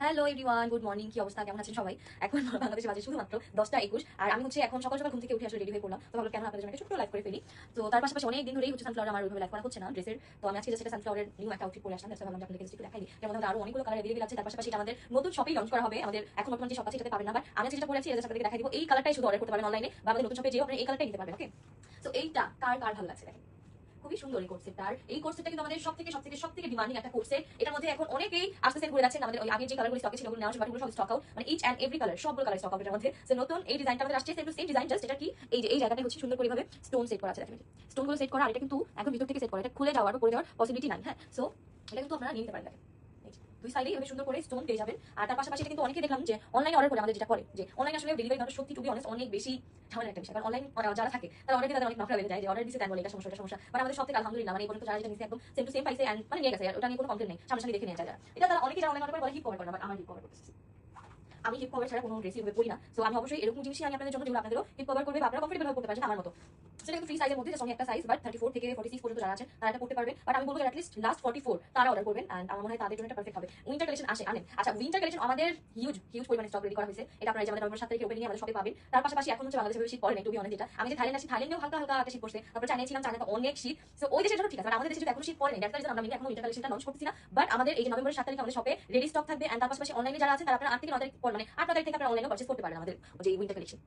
Hello everyone, good morning. কি অবস্থা, কেমন আছেন সবাই? এখন বাংলাদেশে বাজে শুধুমাত্র 10টা 21, আর আমি হচ্ছে এখন সকাল সকাল ঘুম থেকে উঠে আসলে রেডি হয়ে পড়লাম। তো ভাবলাম কেন আপনাদের জন্য একটা ছোট্ট লাইভ করে ফেলি। তো তার পাশাপাশি অনেক দিন ধরেই হচ্ছে সানফ্লাওয়ার আমার ওইভাবে লাইভ করা হচ্ছে না ড্রেসের। তো আমি আজকে জাস্ট সানফ্লাওয়ারের নিউ একটা আউটফিট পরে আসলাম, তাই ভাবলাম আপনাদেরকে একটু দেখাই। যেমন আমাদের আরো অনেকগুলো কালার এভেলেবল আছে। তার পাশাপাশি এটা আমাদের নতুন শপেই লঞ্চ করা হবে। আমাদের এখন বর্তমানে যে শপ আছে সেটাতে পাবেন না, বাট আমি যেটা পরে আছি এটা আপনাদেরকে দেখাই দিব। এই কালারটাই শুধু অর্ডার করতে পারবেন অনলাইনে, বা আমাদের নতুন শপে যেও আপনারা এই কালারটাই নিতে পারবেন। ওকে, তো এইটা কার কার ভালো লাগছে দেখেন, খুবই সুন্দর এই কোর্সেটটা। আর এই কোর্সেটটা কিন্তু আমাদের সবথেকে ডিমান্ডিং একটা কোর্সেট। এটার মধ্যে এখন অনেকেই আসতে সেল করে যাচ্ছেন। আমাদের ওই আগে যে কালারগুলো স্টকে ছিল ওগুলো নেওয়া বাট ওগুলো সব স্টক আউট, মানে ইচ এন্ড এভরি কালার, সবগুলো কালার স্টক আউট। এর মধ্যে যে নতুন এই ডিজাইনটা আমাদের আসছে, সেম ডিজাইন, জাস্ট এটা কি এই যে এই জায়গাটা হচ্ছে সুন্দর করে ভাবে স্টোন সেট করা আছে। দেখেন স্টোন গুলো সেট করা, আর এটা কিন্তু একদম ভিতর থেকে সেট করা, এটা খুলে যাওয়ার বা পড়ে যাওয়ার পসিবিলিটি নাই। হ্যাঁ, সো এটা কিন্তু আপনারা নিয়ে নিতে পারেন। দেখেন দুই সাইডে এভাবে সুন্দর করে স্টোন পেয়ে যাবেন। আর তার পাশাপাশি এটা কিন্তু অনেকে দেখলাম যে অনলাইনে অর্ডার করে, আমাদের যেটা করে যে অনলাইনে আসলে ডেলিভারি দেওয়াটা সত্যি টু বি অনেস্ট অনেক বেশি ঝামেলার একটা বিষয়। কারণ অনলাইন যারা থাকে তারা অলরেডি তাদের অনেক মাফরা বেড়ে যায় যে অর্ডার দিচ্ছে দেন বলে এটা সমস্যা। বাট আমাদের সব থেকে আলহামদুলিল্লাহ মানে এই পর্যন্ত যারা যেটা নিচ্ছে একদম সেম টু সেম পাইছে, এন্ড মানে নিয়ে গেছে, ওটা নিয়ে কোনো কমপ্লেন নেই, সামনাসামনি দেখে নিয়ে যায় যারা। এটা তারা অনেকে যারা অনলাইন অর্ডার করে বলে হিপ কভার করে না, বাট আমার হিপ কভার করতেছে। আমি হিপ কভার ছাড়া কোনো ড্রেসই হবে পরি না। সো আমি অবশ্যই এরকম জিনিসই আমি আপনাদের জন্য, যেগুলো আপনাদেরও হিপ কভার করবে বা আপনারা কমফোর্টেবল ভাবে করতে পারবেন আমার মতো। সেটা কিন্তু ফ্রি সাইজের মধ্যে, জাস্ট একটা সাইজ, বাট 34 থেকে 46 পর্যন্ত যারা আছেন তারা এটা করতে পারবে। বাট আমি বলবো অ্যাটলিস্ট লাস্ট 44 তারা অর্ডার করবেন, এন্ড আমার মনে হয় তাদের জন্য এটা পারফেক্ট হবে। উইন্টার কালেকশন আনেন। আচ্ছা, উইন্টার কালেকশন আমাদের হিউজ পরিমাণে স্টক রেডি করা হয়েছে। এটা আপনারা যেমন নভেম্বর 7 তারিখে ওপেনিং আমাদের শপে পাবেন। তার পাশাপাশি এখন হচ্ছে বাংলাদেশে শীত পড়ে না, টু বি অনেস্ট। যেটা আমি যে থাইল্যান্ড আসি, থাইল্যান্ডেও হালকা হালকা একটা শীত পড়ছে। তারপর চাইনা ছিলাম, চাইনাতে অনেক শীত। সো ওই দেশের জন্য ঠিক আছে, আমাদের দেশে যদি এখন শীত পড়ে না, দ্যাটস দ্য রিজন আমরা মিনি এখন উইন্টার কালেকশনটা লঞ্চ করতেছি না। বাট আমাদের এই যে নভেম্বর 7 তারিখে আমাদের শপে রেডি স্টক থাকবে, এন্ড তার পাশাপাশি অনলাইনে যারা আছেন তারা আপনারা 8 থেকে 9 তারিখ মানে 8-9 তারিখ থেকে আপনারা অনলাইনে পারচেজ করতে পারেন আমাদের যে উইন্টার কালেকশন।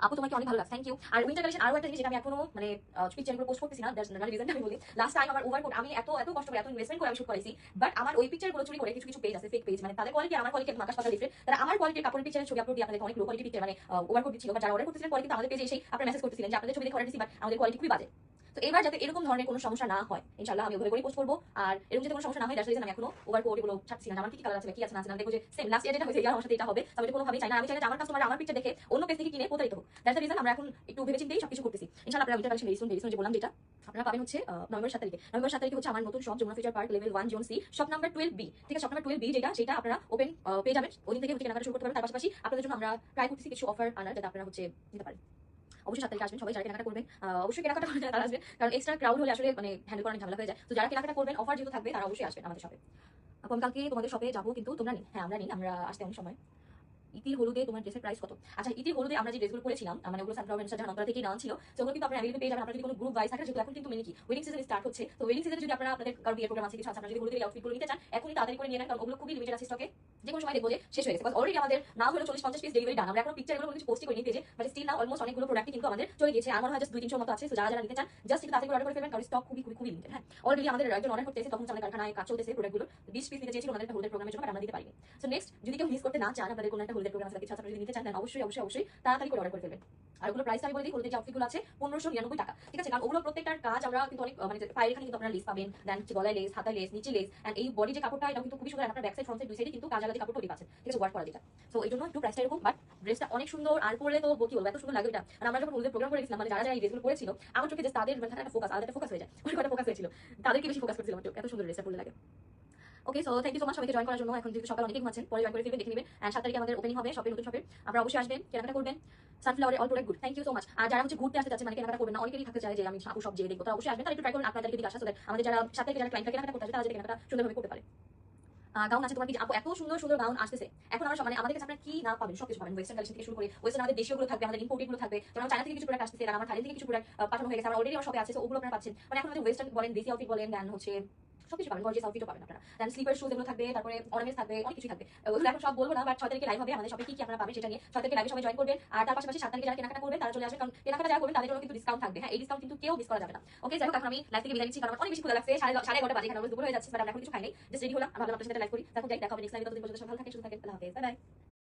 আপু তোমাকে অনেক ভালো লাগছে, থ্যাংক ইউ। আর উইন্টার কালেকশন আরো একটা জিনিস যেটা আমি এখনো মানে পিকচার গুলো পোস্ট করতেছি না, দ্যাটস নট রিজনটা আমি বলি। লাস্ট টাইম আমার ওভারকোট আমি এত কষ্ট করে এত ইনভেস্টমেন্ট করে আমি শুট করাইছি, বাট আমার ওই পিকচার গুলো চুরি করে কিছু পেজ আছে, ফেক পেজ, মানে তাদের কোয়ালিটি আর আমার কোয়ালিটি একদম আকাশ পাতাল ডিফারেন্ট। তারা আমার কোয়ালিটির কাপড়ের পিকচারের ছবি আপলোড দিয়ে আপনাদের অনেক লো কোয়ালিটি পিকচার মানে ওভারকোট দিচ্ছিল, বা যারা অর্ডার করতেছিলেন পরে কিন্তু আমাদের পেজে এসে আপনারা মেসেজ করতেছিলেন যে আপনাদের ছবি দেখে অর্ডার দিচ্ছি, বাট আমাদের কোয়ালিটি খুবই বাজে। তো এবার যাতে এরকম ধরনের কোনো সমস্যা না হয় ইনশাআল্লাহ আমি ওভাবে করে পোস্ট করবো। আর এরকম যাতে কোনো সমস্যা না হয়, দ্যাটস রিজন আমি এখনো ওভারকোট এগুলো ছাড়ছি না। আমার কি কালার আছে কি আছে না আছে না দেখবো যে সেম লাস্ট ইয়ার যেটা হয়েছে আমার সাথে এটা হবে, আমি এটা কোনোভাবেই চাই না। আমি চাই না আমার কাস্টমার আমার পিকচার দেখে অন্য পেজ থেকে কিনে প্রতারিত হোক। দ্যাটস দ্য রিজন আমরা এখন একটু ভেবেচিন্তেই সবকিছু করতেছি। ইনশাআল্লাহ আপনারা উইন্টার কালেকশন ভেরি সুন যে বললাম যেটা আপনারা পাবেন হচ্ছে নভেম্বর 7 তারিখে। নভেম্বর 7 তারিখে হচ্ছে আমার নতুন shop Jamuna Future Park level 1 zone c, shop number 12B। ঠিক আছে, শপ নাম্বার 12B যেটা আপনারা ওপেন পেয়ে যাবেন, ওই দিন থেকে হচ্ছে কেনাকাটা শুরু করতে পারবেন। তার পাশাপাশি আপনাদের জন্য আমরা ট্রাই করতেছি কিছু অফার আনার, যাতে আপনারা হচ্ছে নিতে পারেন। অবশ্যই 7 তারিখে আসবেন সবাই, যারা কেনাকাটা করবেন অবশ্যই কেনাকাটা করবেন তারা আসবেন, কারণ এক্সট্রা ক্রাউড হলে আসলে মানে হ্যান্ডেল করা ঝামেলা হয়ে যায়। তো যারা কেনাকাটা করবেন অফার যেহেতু থাকবে তারা অবশ্যই আসবেন আমাদের শপে। আপু আমি কালকে তোমাদের শপে যাবো, কিন্তু তোমরা নিন। হ্যাঁ আমরা নিন, আমরা আসতে অনেক সময়। ইতির হলুদে তোমার ড্রেসের প্রাইস কত? আচ্ছা, ইতির হলুদে আমরা যে ড্রেসগুলো করেছিলাম মানে ওগুলো সানফ্লাওয়ার মেনশন জাহান থেকে নেওয়া ছিল, সেগুলো কিন্তু আপনারা অ্যাভেলেবল পেয়ে যাবেন। আপনারা যদি কোনো গ্রুপ ওয়াইজ থাকে, যেহেতু এখন কিন্তু মেনে কি ওয়েডিং সিজন স্টার্ট হচ্ছে, তো ওয়েডিং সিজনে যদি আপনারা আপনাদের কারো বিয়ের প্রোগ্রাম আছে কিছু আছে, আপনারা যদি হলুদের আউটফিটগুলো নিতে চান এখনই তাড়াতাড়ি করে নিয়ে নেন, কারণ ওগুলো খুবই লিমিটেড আছে স্টকে। যে কোনো সময় দেখবো যে শেষ হয়ে গেছে। অলরেডি আমাদের না হলো 40-50 পিস ডেলিভারি ডান। আমরা এখন পিকচারগুলো কিছু পোস্ট করে নিয়ে পেজে, বাট স্টিল না অলমোস্ট অনেকগুলো প্রোডাক্ট কিন্তু আমাদের চলে গেছে। আর মনে হয় জাস্ট 2-300 মতো আছে। তো যারা নিতে চান জাস্ট একটু তাড়াতাড়ি অর্ডার করে ফেলবেন, কারণ স্টক খুবই লিমিটেড। হ্যাঁ, অলরেডি আমাদের একজন অর্ডার করতেছে, তখন আমাদের কারখানায় কাজ চলতেছে, প্রোডাক্টগুলো 20 পিস নিতে চেয়েছিল আমাদের একটা হলুদের প্রোগ্রামের জন্য, বাট আমরা দিতে পারিনি। সো নেক্সট যদি কেউ মিস করতে না চান, আপনাদের কোনো একটা হলুদের প্রোগ্রাম আছে কিছু আপনারা যদি নিতে চান, দেন অবশ্যই তাড়াতাড়ি করে অর্ডার করে ফেলবেন। আর ওগুলো প্রাইস আমি বলে দিই, হলুদের যে আউটফিটগুলো আছে 1599 টাকা। ঠিক আছে, কারণ ওগুলো প্রত্যেকটার কাজ আমরা কিন্তু অনেক মানে পায়ের এখানে কিন্তু আপনারা লেস পাবেন, দেন গলায় লেস, হাতায় লেস, নিচে লেস, এন্ড এই বডি যে কাপড়টা এটা কিন্তু খুবই সুন্দর। আপনার ব্যাক সাইড ফ্রন্ট সাইড দুই সাইডে কিন্তু কাজ আলাদা কাপড় তৈরি আছে, ঠিক আছে, ওয়াশ করা যেটা। সো এই জন্য একটু প্রাইসটা এরকম, বাট ড্রেসটা অনেক সুন্দর। আর পরলে তো কি বলবো, এত সুন্দর লাগে এটা। আর আমরা যখন হলুদের প্রোগ্রাম করে গেছিলাম, মানে যারা এই ড্রেসগুলো করেছিল, আমার চোখে যে তাদের মানে একটা ফোকাস আলাদা একটা ফোকাস হয়ে যায়, ওই কটা ফোকাস হয়েছিল, তাদেরকে বেশি ফোকাস করছিলাম, এত সুন্দর ড্রেসটা পরলে লাগে। Okay, so thank you so much সবাইকে জয়েন করার জন্য। এখন যেহেতু সকাল অনেকেই ঘুমাচ্ছেন, পরে জয়েন করে ফেলবেন, দেখে নেবেন। এন্ড 7 তারিখে আমাদের ওপেনিং হবে শপের, নতুন শপের। আপনারা অবশ্যই আসবেন, কেনাকাটা করবেন। সানফ্লাওয়ারের all product good, thank you so much. আর যারা হচ্ছে ঘুরতে আসতে যাচ্ছে মানে কেনাকাটা করবেন না, অনেকেরই থাকতে চায় যে আমি আপু সব যেয়ে দেখবো, তারা অবশ্যই আসবেন। তারা একটু ট্রাই করবেন আপনাদেরকে দিকে আসা, সো দ্যাট আমাদের যারা 7 তারিখে যারা ক্লায়েন্টরা কেনাকাটা করতে আসবে তারা যাতে কেনাকাটা সুন্দরভাবে করতে পারে। গাউন আছে তোমার কি আপু? এত সুন্দর গাউন আসতেছে এখন। আমরা মানে আমাদের কাছে আপনারা কি না পাবেন, সবকিছু পাবেন। ওয়েস্টার্ন কালেকশন থেকে শুরু করে ওয়েস্টার্ন আমাদের দেশীয় গুলো থাকবে, আমাদের ইম্পোর্টেড গুলো থাকবে। যেমন চায়না থেকে কিছু প্রোডাক্ট আসতেছে, আর আমার থাইল্যান্ড থেকে কিছু প্রোডাক্ট পাঠানো হয়ে গেছে, আমার অলরেডি আমার শপে আছে। তো ওগুলো আপনারা পাচ্ছেন, মানে এখন আমাদের ওয়েস্টার্ন বলেন, দেশি আউটফিট বলেন, দেন হচ্ছে সবকিছু পাবেন, গর্জিয়াস আউটফিটও পাবেন আপনারা। দেন স্লিপার শুজ এগুলো থাকবে, তারপরে অর্নামেন্টস থাকবে, অনেক কিছু থাকবে। ওগুলো এখন সব বলবো না, বাট 6 তারিখে লাইভ হবে আমাদের শপে কি আপনারা পাবেন সেটা নিয়ে। 6 তারিখে লাইভে সবাই জয়েন করবেন। আর তার পাশাপাশি 7 তারিখে যারা কেনাকাটা করবেন তারা চলে আসবেন, কারণ কেনাকাটা যারা করবেন তাদের জন্য কিন্তু ডিসকাউন্ট থাকবে। হ্যাঁ, এই ডিসকাউন্ট কিন্তু কেউ মিস করা যাবে না। ওকে, যাই হোক এখন আমি লাইভ থেকে বিদায় নিচ্ছি, কারণ আমার অনেক বেশি ক্ষুধা লাগছে। 11:30 বাজে, কারণ দুপুর হয়ে যাচ্ছে, বাট আমরা এখন কিছু খাই নাই, জাস্ট রেডি হলাম। আমি ভাবলাম আপনাদের সাথে লাইভ করি। তখন যাই দেখা হবে নেক্সট লাইভে, ততদিন পর্যন্ত সব ভালো থাকেন, সুস্থ থাকেন, আল্লাহ হাফেজ, বাই বাই।